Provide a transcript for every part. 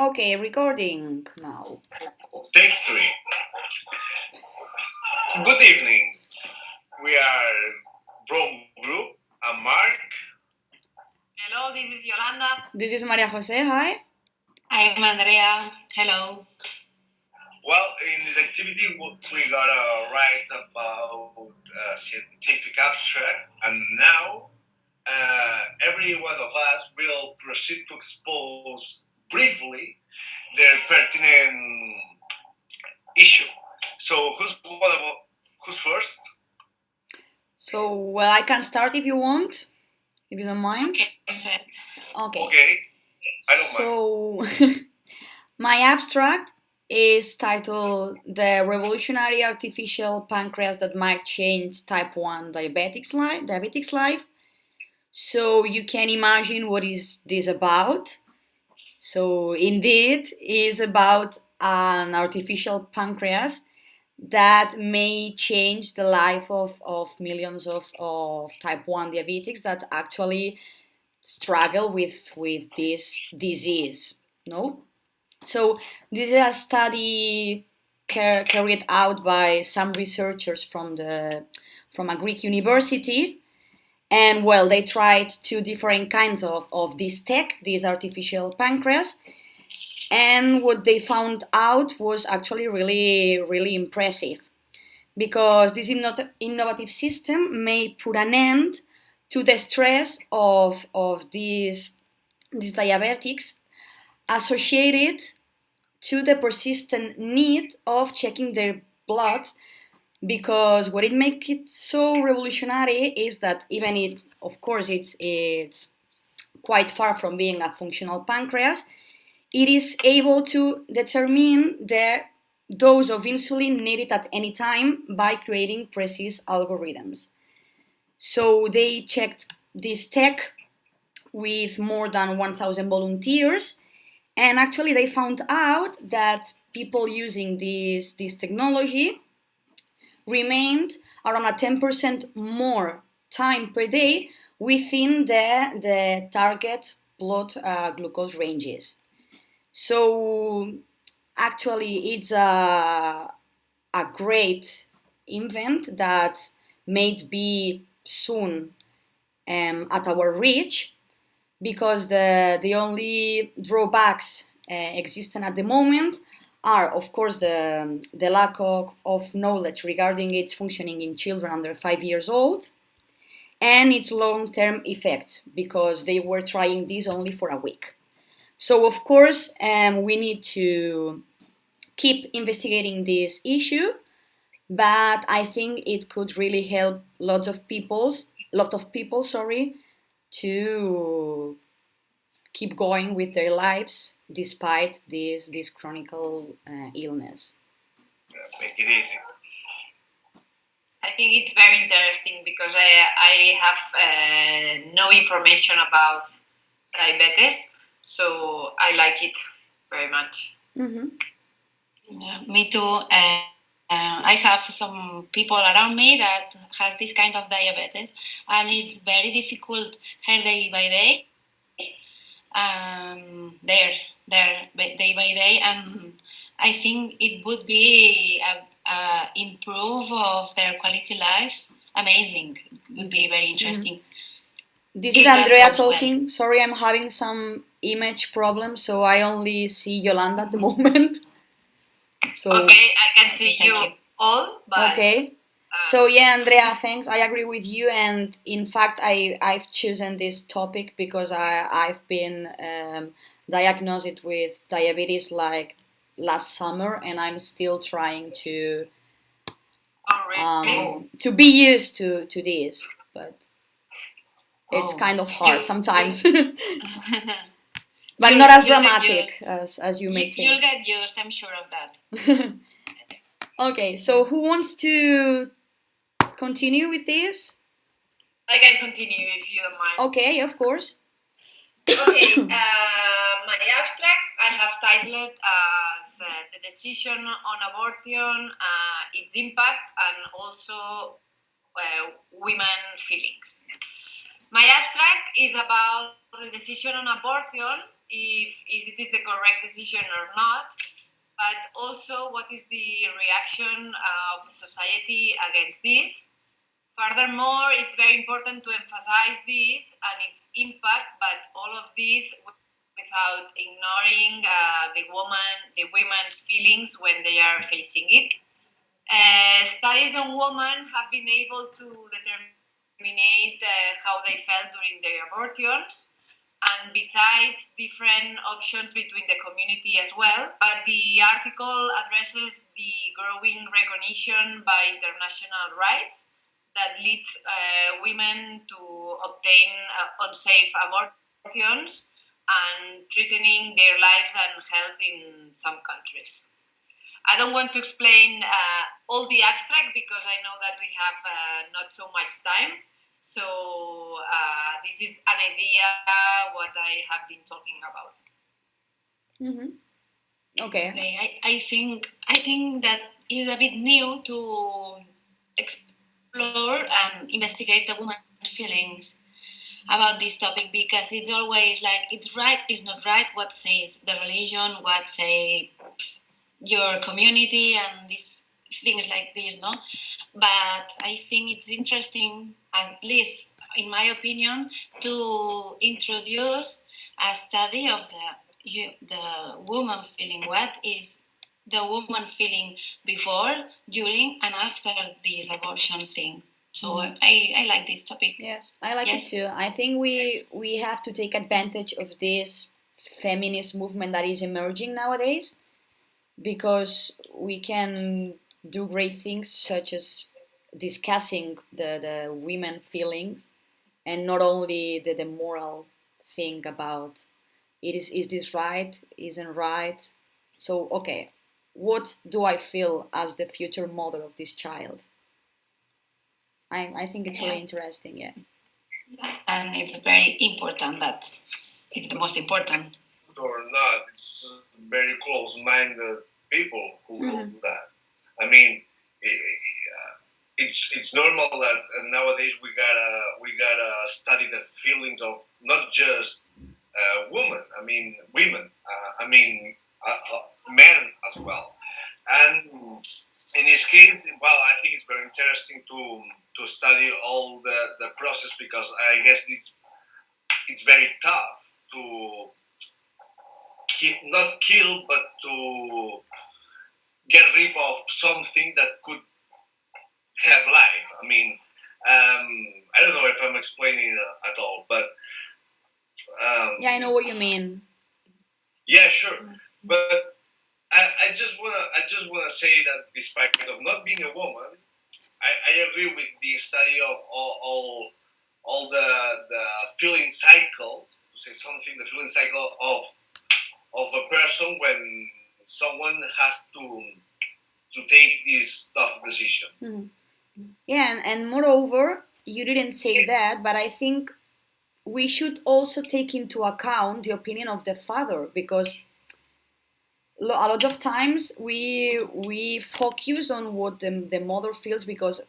Okay, recording now. Take 3. Good evening. We are Rome Group. I'm Mark. Hello, this is Yolanda. This is Maria Jose. Hi. I'm Andrea. Hello. Well, in this activity, we gotta write about scientific abstract, and now every one of us will proceed to expose briefly their pertinent issue. So, who's first? So, well, I can start if you want, if you don't mind. Okay, perfect. Okay. I don't mind. So, my abstract is titled The Revolutionary Artificial Pancreas That Might Change Type 1 Diabetics' Life. So, you can imagine what is this about. So, indeed, is about an artificial pancreas that may change the life of millions of type 1 diabetics that actually struggle with this disease. No? So this is a study carried out by some researchers from a Greek university. And well, they tried two different kinds of this tech, this artificial pancreas. And what they found out was actually really, really impressive, because this innovative system may put an end to the stress of these diabetics associated to the persistent need of checking their blood, because what it makes it so revolutionary is that even it, of course, it's quite far from being a functional pancreas, it is able to determine the dose of insulin needed at any time by creating precise algorithms. So they checked this tech with more than 1,000 volunteers, and actually they found out that people using this technology remained around a 10% more time per day within the target blood glucose ranges. So actually it's a great invent that may be soon at our reach, because the only drawbacks existing at the moment are, of course, the lack of knowledge regarding its functioning in children under 5 years old, and its long-term effects, because they were trying this only for a week. So, of course, we need to keep investigating this issue, but I think it could really help lot of people, to keep going with their lives despite this chronic illness. Make it easy. I think it's very interesting because I have no information about diabetes, so I like it very much. Mm-hmm. Yeah, me too. I have some people around me that has this kind of diabetes, and it's very difficult her day by day. Their day by day, and I think it would be a improve of their quality life. Amazing. It would be very interesting. This is Andrea talking. Well. Sorry, I'm having some image problems, so I only see Yolanda at the moment. So okay, I can see you all, but okay. So yeah, Andrea, thanks. I agree with you, and in fact, I've chosen this topic because I've been diagnosed with diabetes like last summer, and I'm still trying to be used to this, but it's kind of hard sometimes. But not as dramatic as you may think. You'll get used, I'm sure of that. Okay, so who wants to continue with this? I can continue if you don't mind. Okay, of course. Okay, my abstract I have titled as The Decision on Abortion, Its Impact, and also Women's Feelings. My abstract is about the decision on abortion if it is the correct decision or not, but also what is the reaction of society against this. Furthermore, it's very important to emphasize this and its impact, but all of this without ignoring the women's feelings when they are facing it. Studies on women have been able to determine how they felt during their abortions, and besides different options between the community as well. But the article addresses the growing recognition by international rights that leads women to obtain unsafe abortions and threatening their lives and health in some countries. I don't want to explain all the abstract because I know that we have not so much time. So this is an idea what I have been talking about. Okay. I think that is a bit new to explore and investigate the woman's feelings about this topic, because it's always like it's right, it's not right, what says the religion, what say your community, and these things like this, no? But I think it's interesting, at least in my opinion, to introduce a study of the woman feeling. What is the woman feeling before, during, and after this abortion thing? So I like this topic. Yes, I like it too. I think we have to take advantage of this feminist movement that is emerging nowadays, because we can do great things such as discussing the women feelings, and not only the moral thing about is this right, isn't right. So okay, what do I feel as the future mother of this child? I think it's really interesting, yeah. And it's very important, that it's the most important. Or not, it's very close-minded people who will do that. I mean, it's normal that nowadays we gotta study the feelings of not just women. I mean, women. Men as well. And in this case, well, I think it's very interesting to study all the process, because I guess it's very tough to not kill, but to get rid of something that could have life. I mean, I don't know if I'm explaining at all, but yeah, I know what you mean. Yeah, sure, but I just wanna say that despite of not being a woman, I agree with the study of all the feeling cycles, to say something, the feeling cycle of a person when someone has to take this tough decision. Yeah, and moreover, you didn't say that, but I think we should also take into account the opinion of the father, because a lot of times we focus on what the mother feels, because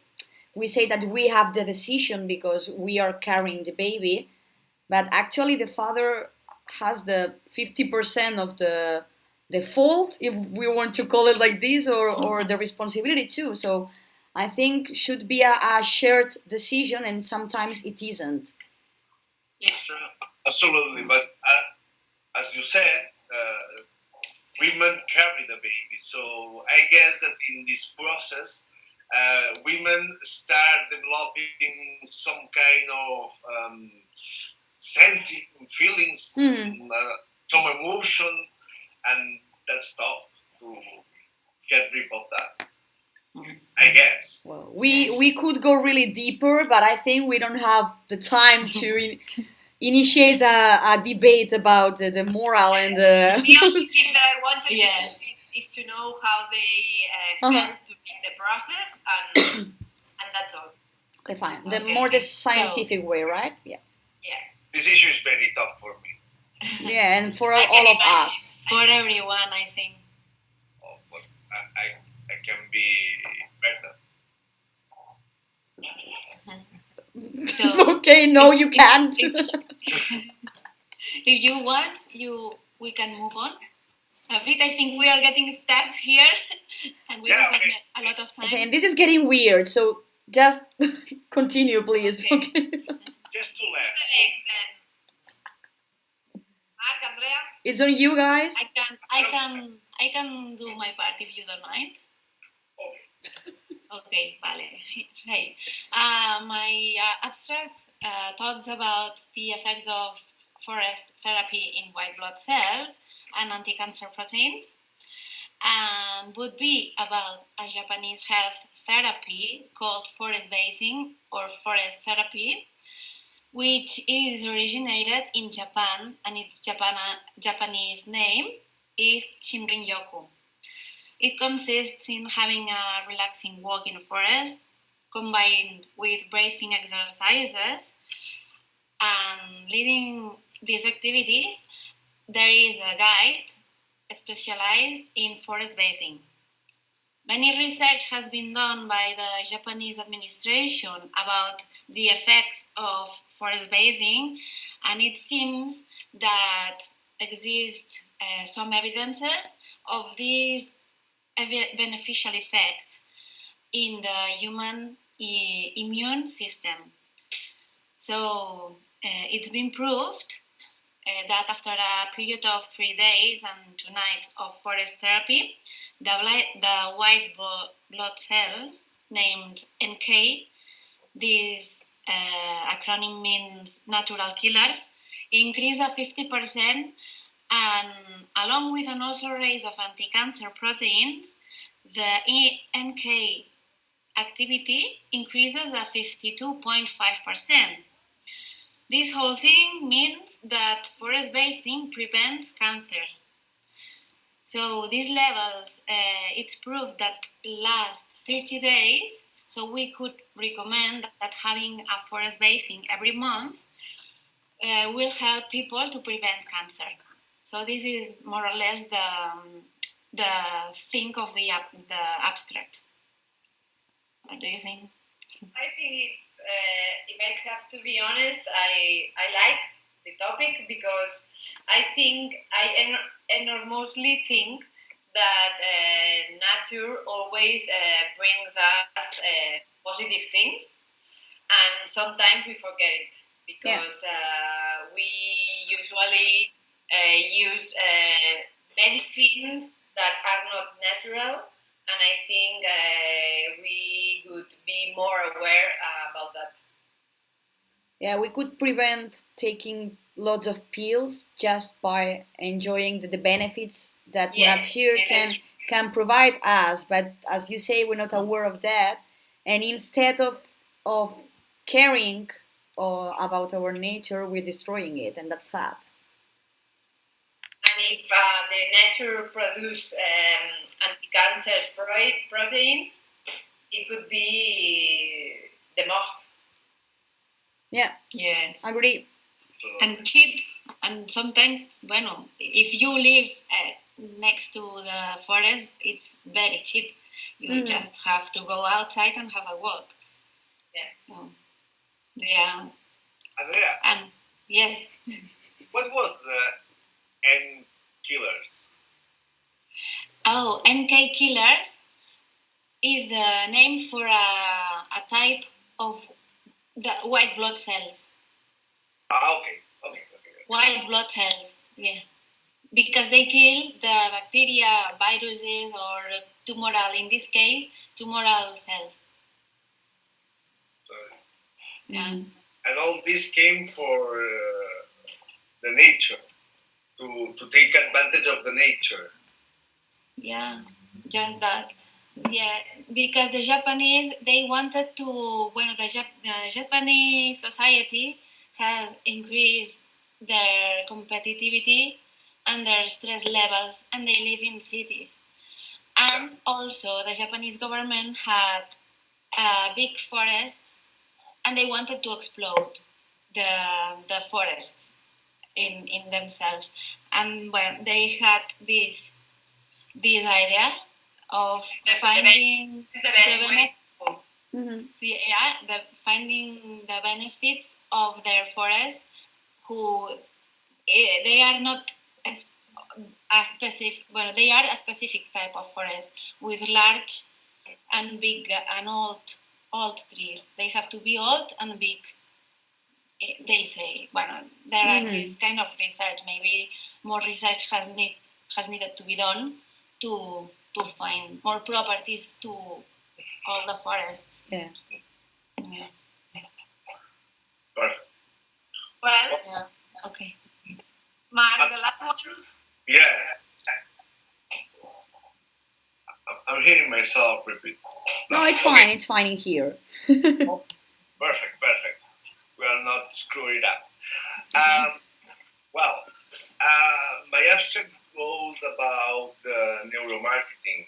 we say that we have the decision because we are carrying the baby, but actually the father has the 50% of the fault, if we want to call it like this, or the responsibility too. So I think should be a shared decision, and sometimes it isn't. Yes, absolutely. But as you said, women carry the baby. So I guess that in this process, women start developing some kind of sentiment, feelings, some emotion, and that stuff to get rid of that. I guess. Well, we could go really deeper, but I think we don't have the time to initiate a debate about the moral and the. The only thing that I wanted is to know how they felt during the process, and that's all. Okay, fine. The scientific way, right? Yeah. Yeah. This issue is very tough for me. Yeah, and for all of us. For everyone, I think. Oh, but I can be pregnant. So, okay, no, you can't. if you want, we can move on a bit. I think we are getting stuck here, and we don't have a lot of time. Okay, and this is getting weird, so just continue, please. Okay. Okay. Just to laugh. Marc, Andrea? It's on you guys. I can do my part if you don't mind. Okay, vale. Hey, my abstract talks about the effects of forest therapy in white blood cells and anti-cancer proteins, and would be about a Japanese health therapy called forest bathing or forest therapy, which is originated in Japan, and its Japanese name is Shinrin-yoku. It consists in having a relaxing walk in a forest combined with breathing exercises, and leading these activities, there is a guide specialized in forest bathing. Many research has been done by the Japanese administration about the effects of forest bathing, and it seems that exist some evidences of these beneficial effects in the human immune system. So it's been proved that after a period of 3 days and 2 nights of forest therapy, the white blood cells named NK, this acronym means natural killers, increase a 50%, and along with an also raise of anti-cancer proteins, the NK activity increases a 52.5%. This whole thing means that forest bathing prevents cancer. So these levels, it's proved that last 30 days, so we could recommend that having a forest bathing every month will help people to prevent cancer. So this is more or less the thing of the abstract. What do you think? I think it's, if I have to be honest, I like the topic because I think I enormously think that nature always brings us positive things, and sometimes we forget it because we usually use medicines that are not natural, and I think we could be more aware about that. Yeah, we could prevent taking lots of pills just by enjoying the benefits that nature can provide us. But as you say, we're not aware of that, and instead of caring about our nature, we're destroying it, and that's sad. And if the nature produce anti-cancer proteins, it could be the most. Yeah. Yes. Agree. And cheap. And sometimes, bueno, if you live next to the forest, it's very cheap. You just have to go outside and have a walk. Yeah. So, yeah. Andrea. And yes. What was the N killers? Oh, NK killers is the name for a type of the white blood cells. Okay. White blood cells, yeah. Because they kill the bacteria, viruses, or tumoral, in this case, tumoral cells. Sorry. Yeah. And all this came for the nature, to take advantage of the nature. Yeah, just that. Yeah, because the Japanese, they wanted to, well, the Japanese society has increased their competitivity and their stress levels, and they live in cities. And also, the Japanese government had big forests, and they wanted to explode the forests in themselves. And well, they had this idea of finding finding the benefits of their forest, who they are not a specific. Well, they are a specific type of forest with large and big and old trees. They have to be old and big. They say, well, there are this kind of research. Maybe more research has needed to be done to find more properties to all the forests. Yeah. Yeah. Perfect. Well, Yeah. Okay. Mark, the last one. Yeah. I'm hearing myself repeat. No, it's fine. It's fine in here. Perfect. We are not screwing it up. My abstract goes about neuromarketing.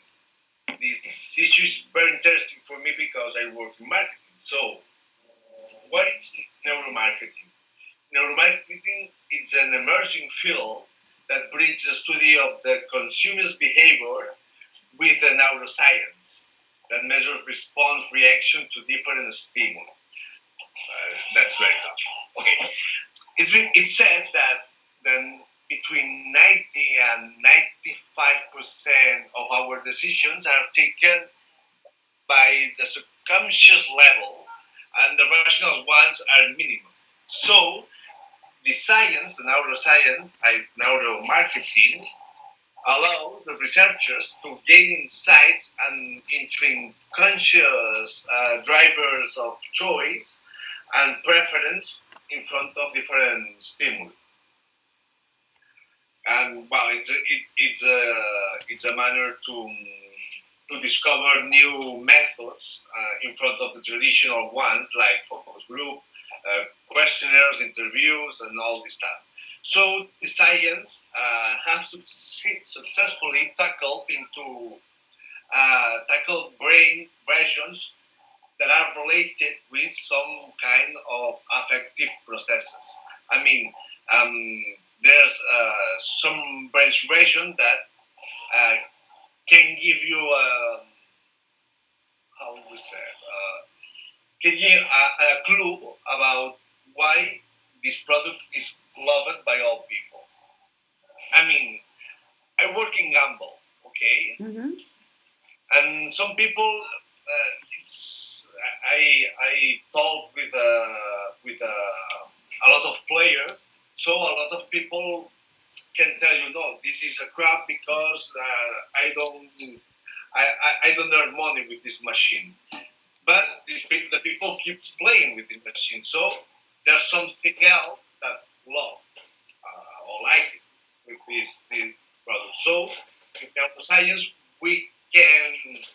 This issue is very interesting for me because I work in marketing. So, what is neuromarketing? Neuromarketing is an emerging field that brings the study of the consumer's behavior with a neuroscience that measures response reaction to different stimuli. That's very tough. Okay. It's said that then between 90 and 95% of our decisions are taken by the subconscious level, and the rational ones are minimum. So, the science, the neuroscience, neuromarketing, allows the researchers to gain insights and into conscious drivers of choice and preference in front of different stimuli. And well, it's a manner to discover new methods in front of the traditional ones like focus group, questionnaires, interviews, and all this stuff. So the science has successfully tackled brain regions that are related with some kind of affective processes. I mean, there's some brain region that can give you how we say can give a clue about why this product is loved by all people. I mean, I work in Gamble, okay, and some people. I talk with a lot of players, so a lot of people can tell you, no, this is a crap because I don't earn money with this machine. But the people keep playing with this machine, so there's something else that love or like it with this product. So in terms of science, we can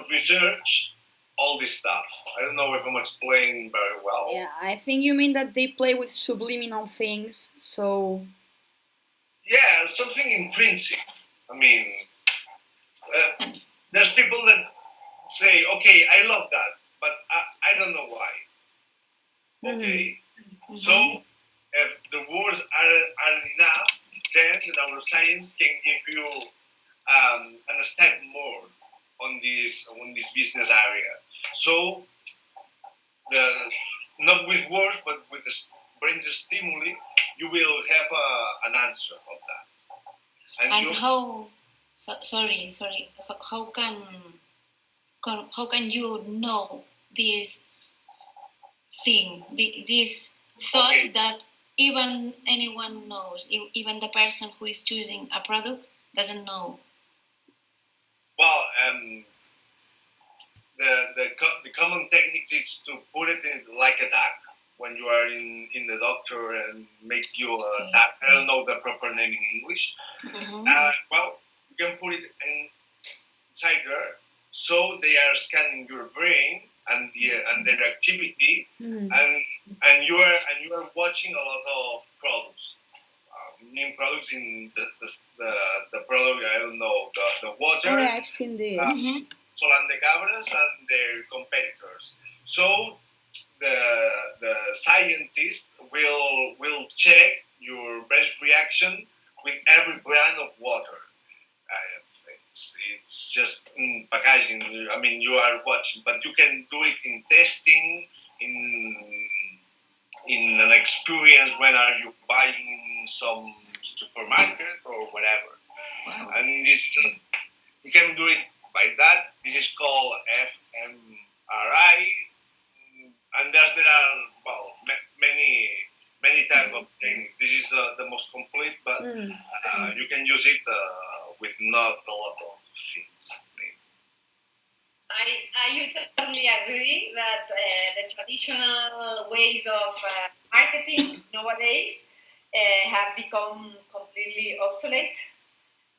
research all this stuff. I don't know if I'm explaining very well. Yeah, I think you mean that they play with subliminal things. So yeah, something intrinsic. I mean, there's people that say, okay, I love that, but I don't know why. Okay, so if the words are enough, then the neuroscience can give you understand more on this business area. So not with words, but with the brain stimuli, you will have an answer of that. And how? Sorry. How can you know this thing, this thought that even anyone knows, even the person who is choosing a product doesn't know? Well, the common technique is to put it in like a tag when you are in the doctor and make you a tag. I don't know the proper name in English. Well, you can put it inside there, so they are scanning your brain and their activity, and you are watching a lot of products. New products in the product, I don't know, the water. Oh, yeah, I've seen this. Solan de Cabras and their competitors. So the scientists will check your best reaction with every brand of water. It's just packaging. I mean, you are watching, but you can do it in testing, in in an experience when are you buying some supermarket or whatever. Wow. And this you can do it by that. This is called fMRI, and there are many types of things. This is the most complete, but you can use it with not a lot of things. I totally agree that the traditional ways of marketing nowadays have become completely obsolete,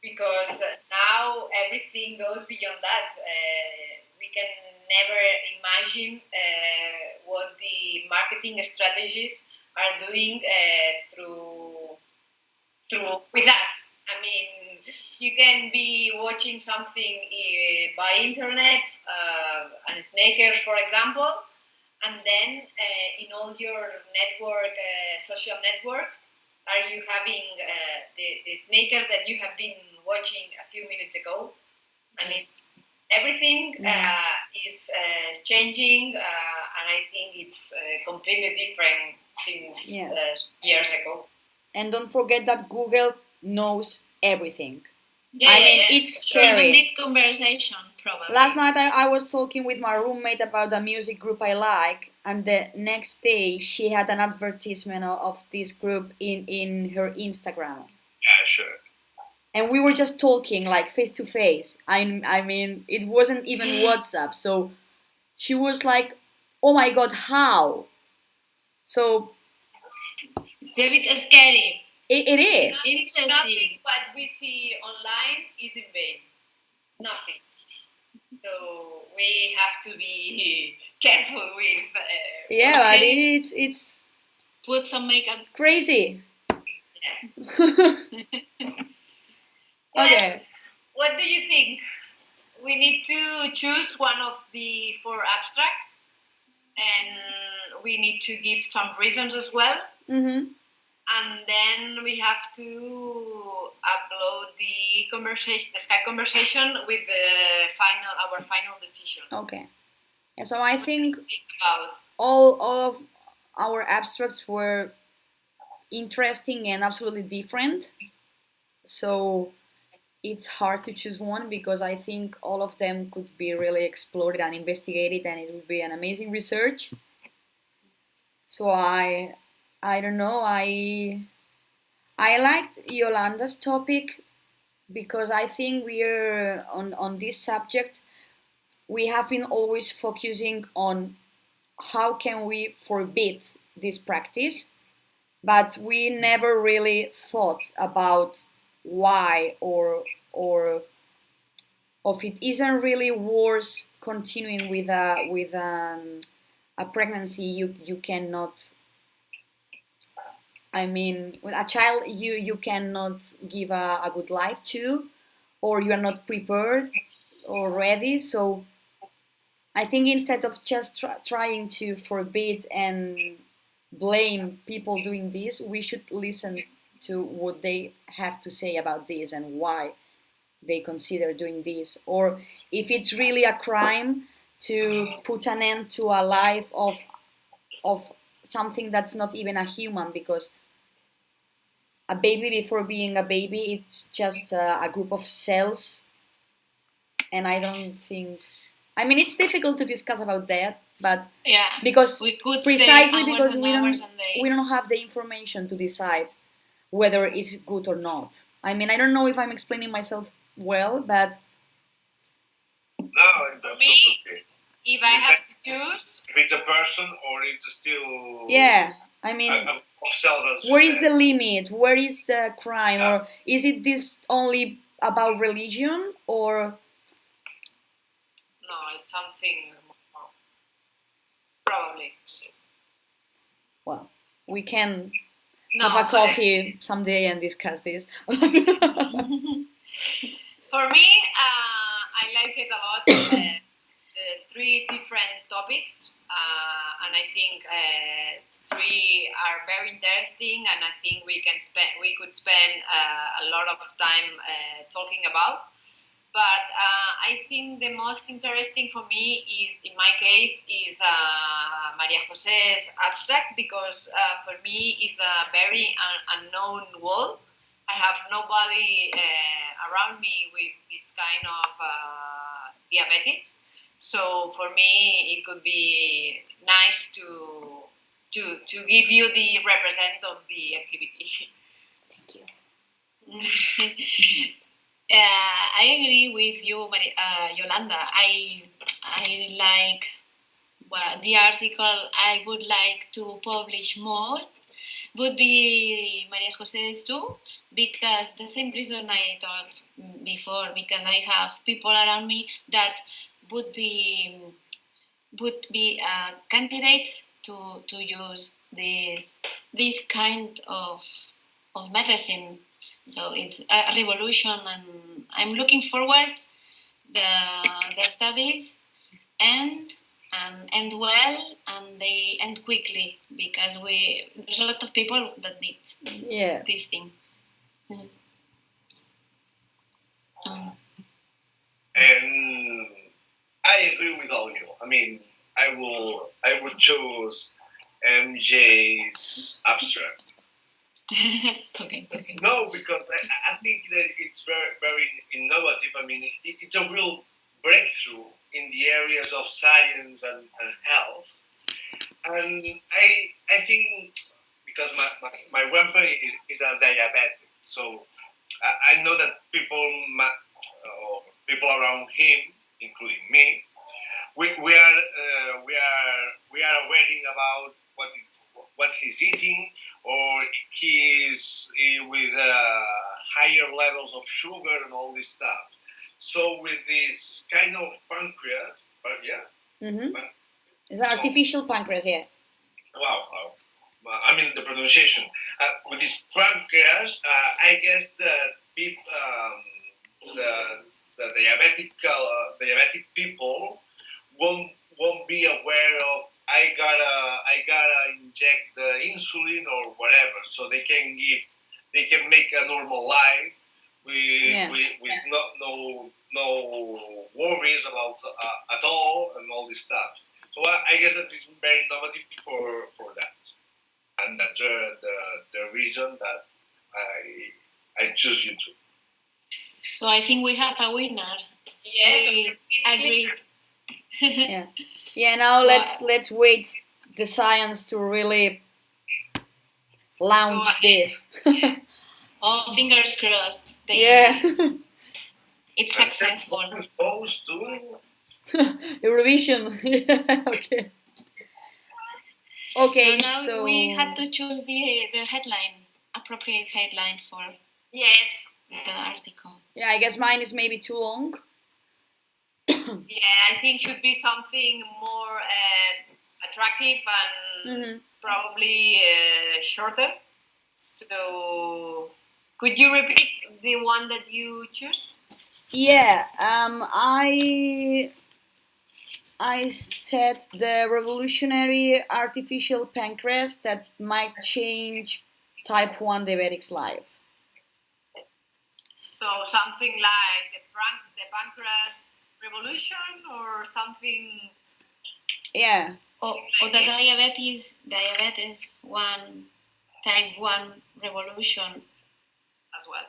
because now everything goes beyond that. We can never imagine what the marketing strategies are doing through with us. I mean, you can be watching something by internet, and Snakers, for example, and then in all your network, social networks, are you having the Snakers that you have been watching a few minutes ago? And everything is changing, and I think it's completely different since years ago. And don't forget that Google knows everything. Yeah, it's scary. Even this conversation, probably. Last night I was talking with my roommate about the music group I like, and the next day she had an advertisement of this group in her Instagram. Yeah, sure. And we were just talking like face to face. I mean, it wasn't even WhatsApp. So she was like, "Oh my God, how?" So it's a bit scary. It is. Interesting. Nothing what we see online is in vain. Nothing. So we have to be careful with. But it's put some makeup. Crazy. Yeah. Okay. What do you think? We need to choose one of the 4 abstracts, and we need to give some reasons as well. Mm-hmm. And then we have to upload the Skype conversation with our final decision. Okay. And so I think about all of our abstracts were interesting and absolutely different. So it's hard to choose one because I think all of them could be really explored and investigated, and it would be an amazing research. So I don't know. I liked Yolanda's topic because I think we're on this subject. We have been always focusing on how can we forbid this practice, but we never really thought about why or if it isn't really worth continuing with a pregnancy. You cannot. I mean, with a child, you cannot give a good life to, or you are not prepared or ready. So I think instead of just trying to forbid and blame people doing this, we should listen to what they have to say about this and why they consider doing this. Or if it's really a crime to put an end to a life of something that's not even a human, because a baby, before being a baby, it's just a group of cells. And I don't think, I mean, it's difficult to discuss about that, but because we could precisely because we we don't have the information to decide whether it's good or not. I mean, I don't know if I'm explaining myself well, but no, it's absolutely okay. If I have to choose, if it's a person or it's still I mean, cells, where is the limit? Where is the crime? Or is it this only about religion, or no, it's something more, probably. Well, we can have a coffee someday and discuss this. For me, I like it a lot. The 3 different topics, and I think 3 are very interesting, and I think we could spend a lot of time talking about. But I think the most interesting for me is, in my case, is Maria Jose's abstract, because for me it's a very unknown world. I have nobody around me with this kind of diabetics, so for me it could be nice to give you the represent of the activity. Thank you. I agree with you, Yolanda. I like the article I would like to publish most would be Maria Jose's too, because the same reason I thought before, because I have people around me that would be candidates to use this kind of medicine. So it's a revolution, and I'm looking forward the studies end well, and they end quickly, because there's a lot of people that need this thing. And I agree with all you. I mean, I would choose MJ's abstract. Okay. No, because I think that it's very innovative. I mean, it's a real breakthrough in the areas of science and health. And I think, because my grandpa is a diabetic, so I know that people around him, including me, we are worrying about what he's eating, or he's with higher levels of sugar and all this stuff. So with this kind of pancreas, It's an artificial pancreas, yeah. Wow. I mean the pronunciation. With this pancreas, I guess that the diabetic people won't be aware of I gotta inject the insulin or whatever, so they can make a normal life with no worries about at all and all this stuff. So I guess that is very innovative for that, and that's the reason that I choose you two. So I think we have a winner. Yes, we agreed. Yeah. Now let's wait the science to really launch this. All fingers crossed. It's successful. Supposed to. Eurovision. Okay. Okay. So now we had to choose the headline, appropriate headline for the article. Yeah, I guess mine is maybe too long. Yeah, I think should be something more attractive and probably shorter. So, could you repeat the one that you choose? Yeah, I said the revolutionary artificial pancreas that might change type 1 diabetics' life. So something like the pancreas revolution, or something. Yeah. Or the diabetes one, type 1 revolution as well.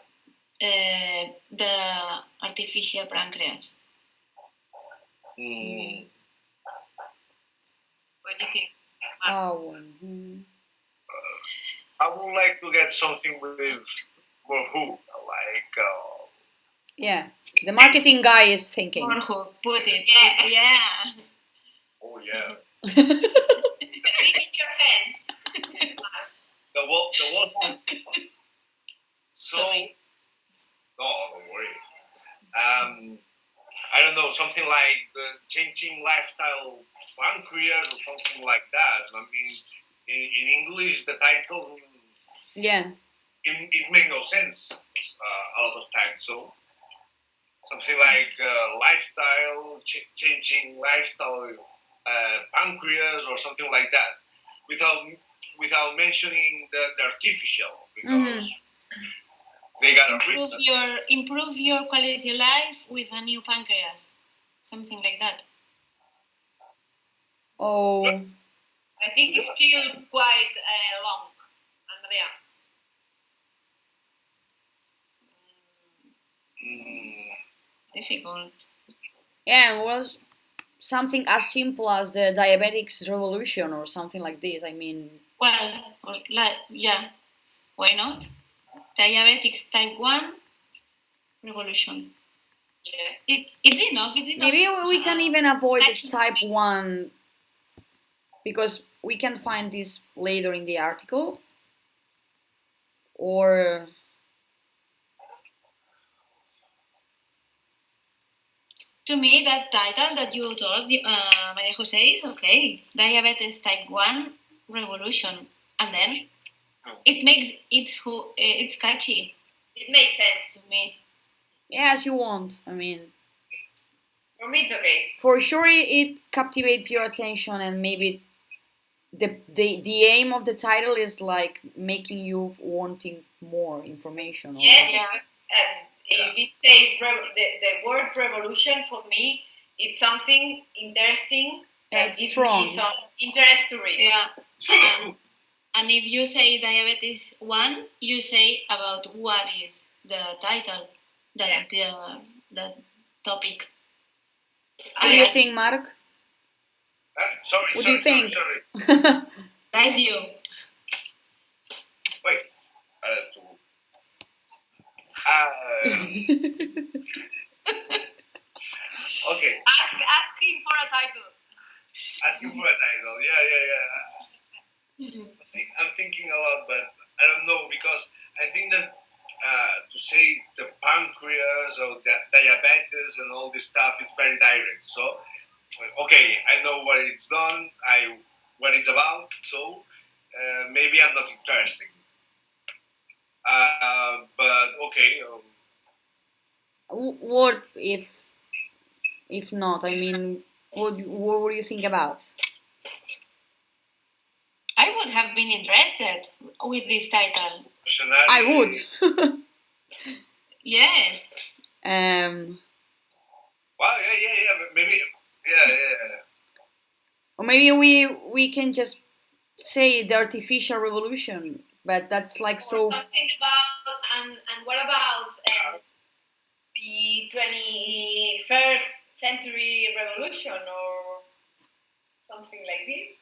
The artificial pancreas. What do you think? I would like to get something with more hook, like. Yeah, the marketing guy is thinking. More hook, put it. Yeah. Oh yeah. Take in your hands. The wall. So. No, don't worry. I don't know, something like the changing lifestyle pancreas or something like that. I mean, in English, the title. Yeah. It makes no sense a lot of times. So something like lifestyle, changing lifestyle pancreas or something like that, without mentioning the artificial, because they gotta read that. improve your quality of life with a new pancreas, something like that. Oh, I think it's still quite long, Andrea. Difficult. yeah, it was something as simple as the diabetics revolution or something like this. I mean, Well, yeah, why not? Diabetics type 1 revolution. Yeah. It's enough. It's enough. maybe we can even avoid the Actually, type 1 because we can find this later in the article. Or to me, that title that you told Maria Jose is okay. Diabetes type 1 revolution, and then it makes it's catchy It makes sense. to me. yeah, as you want. I mean, For me, it's okay. for sure it captivates your attention, and maybe the aim of the title is like making you wanting more information. Yes, Yeah. if it says the word revolution, for me, it's something interesting that It's gives strong. me some interest to read. Yeah. And if you say diabetes 1, you say about what is the title, the topic. What do you think, Mark? Sorry, What do you think? sorry. That's you. Wait. I have to. Okay. Ask him for a title. Asking for a title. Yeah. I'm thinking a lot, but I don't know because I think that to say the pancreas or the diabetes and all this stuff is very direct. So, okay, I know what it's done, what it's about. So maybe I'm not interested. But okay. What if not? I mean, what would you think about? I would have been interested with this title. I would. Yes. Wow, yeah. Maybe, yeah. Or maybe we can just say the artificial revolution, but that's like Or so. something about and what about the 21st century revolution or something like this?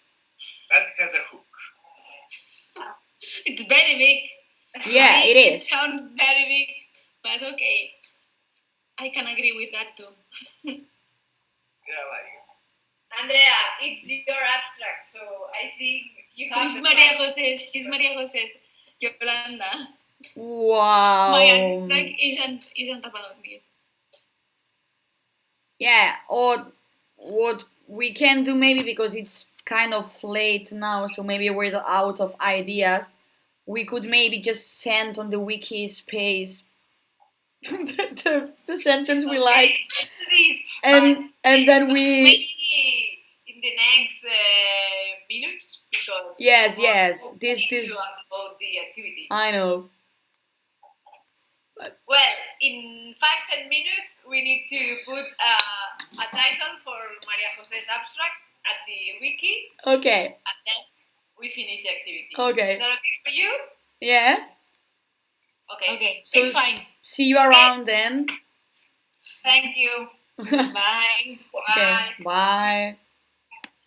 That has a hook. It's very big. Yeah, it It is. sounds very big, but okay. I can agree with that too. Yeah, like it. Andrea, it's your abstract, so I think you have It's the Maria time. Jose. She's Maria Jose. Yolanda. Wow. My abstract isn't about this. Yeah, or what we can do maybe because it's kind of late now, so maybe we're out of ideas. We could maybe just send on the wiki space the sentence we like, This, and then we maybe in the next minutes because yes tomorrow we this need this to upload the activity. I know. Well, in 5-10 minutes we need to put a title for Maria Jose's abstract at the wiki, Okay. and then we finish the activity. Okay. Is that okay for you? Yes. Okay, So it's fine. see you around then. Thank you. Bye. Okay. Bye.